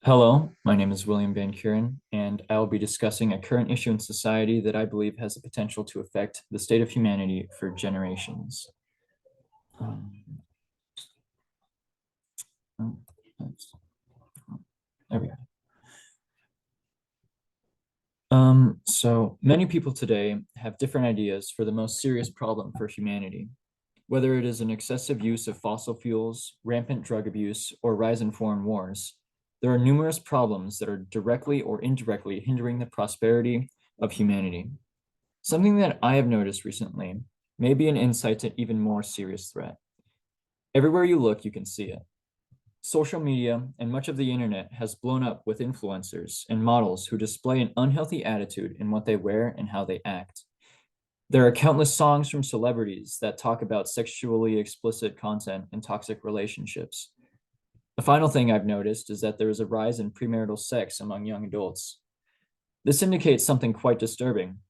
Hello, my name is William Van Kuren, and I will be discussing a current issue in society that I believe has the potential to affect the state of humanity for generations. Um, oh, oops. There we go. So many people today have different ideas for the most serious problem for humanity. Whether it is an excessive use of fossil fuels, rampant drug abuse, or rise in foreign wars, there are numerous problems that are directly or indirectly hindering the prosperity of humanity. Something that I have noticed recently may be an insight to even more serious threat. Everywhere you look, you can see it. Social media and much of the internet has blown up with influencers and models who display an unhealthy attitude in what they wear and how they act. There are countless songs from celebrities that talk about sexually explicit content and toxic relationships. The final thing I've noticed is that there is a rise in premarital sex among young adults. This indicates something quite disturbing,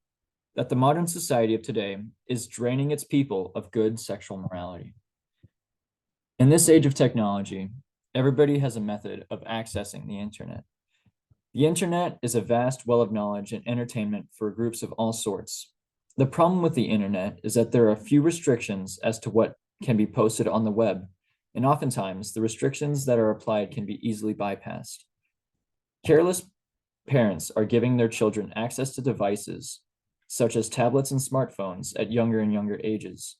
that the modern society of today is draining its people of good sexual morality. In this age of technology, everybody has a method of accessing the internet. The internet is a vast well of knowledge and entertainment for groups of all sorts. The problem with the internet is that there are few restrictions as to what can be posted on the web, and oftentimes the restrictions that are applied can be easily bypassed. Careless parents are giving their children access to devices such as tablets and smartphones at younger and younger ages.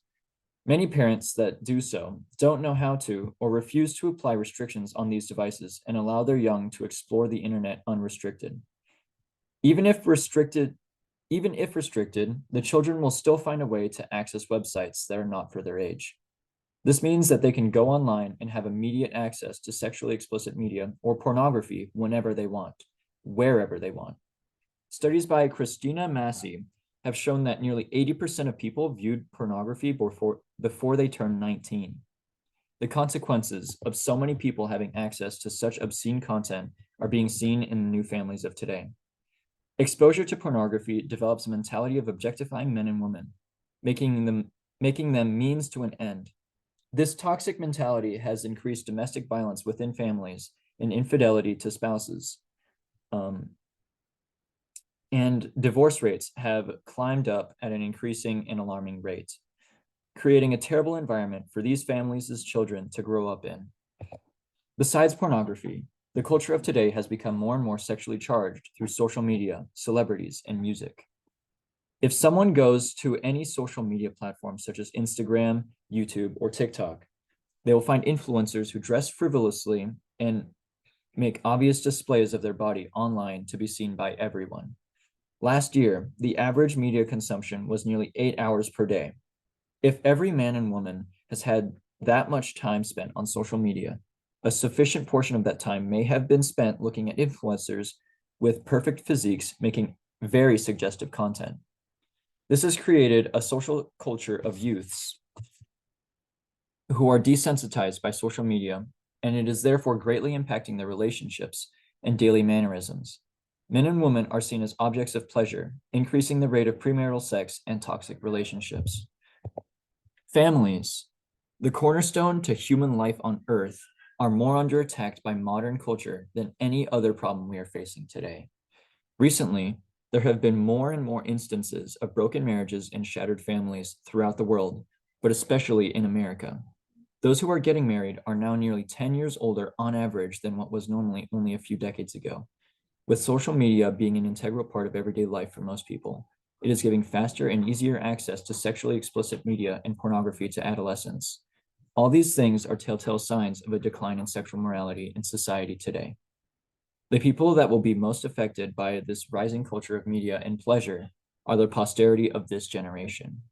Many parents that do so don't know how to or refuse to apply restrictions on these devices and allow their young to explore the internet unrestricted. Even if restricted, the children will still find a way to access websites that are not for their age. This means that they can go online and have immediate access to sexually explicit media or pornography whenever they want, wherever they want. Studies by Christina Massey have shown that nearly 80% of people viewed pornography before they turned 19. The consequences of so many people having access to such obscene content are being seen in the new families of today. Exposure to pornography develops a mentality of objectifying men and women, making them means to an end. This toxic mentality has increased domestic violence within families and infidelity to spouses. And divorce rates have climbed up at an increasing and alarming rate, creating a terrible environment for these families as children to grow up in. Besides pornography, the culture of today has become more and more sexually charged through social media, celebrities, and music. If someone goes to any social media platform such as Instagram, YouTube, or TikTok, they will find influencers who dress frivolously and make obvious displays of their body online to be seen by everyone. Last year, the average media consumption was nearly 8 hours per day. If every man and woman has had that much time spent on social media, a sufficient portion of that time may have been spent looking at influencers with perfect physiques making very suggestive content. This has created a social culture of youths who are desensitized by social media, and it is therefore greatly impacting their relationships and daily mannerisms. Men and women are seen as objects of pleasure, increasing the rate of premarital sex and toxic relationships. Families, the cornerstone to human life on Earth, are more under attack by modern culture than any other problem we are facing today. Recently, there have been more and more instances of broken marriages and shattered families throughout the world, but especially in America. Those who are getting married are now nearly 10 years older on average than what was normally only a few decades ago. With social media being an integral part of everyday life for most people, it is giving faster and easier access to sexually explicit media and pornography to adolescents. All these things are telltale signs of a decline in sexual morality in society today. The people that will be most affected by this rising culture of media and pleasure are the posterity of this generation.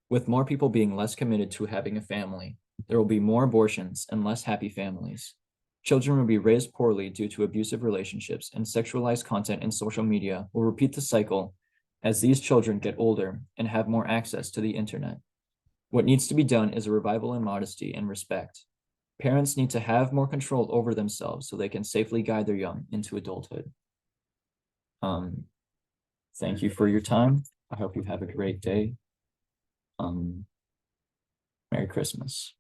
With more people being less committed to having a family, there will be more abortions and less happy families. Children will be raised poorly due to abusive relationships, and sexualized content in social media will repeat the cycle as these children get older and have more access to the internet. What needs to be done is a revival in modesty and respect. Parents need to have more control over themselves so they can safely guide their young into adulthood. Thank you for your time. I hope you have a great day. Merry Christmas.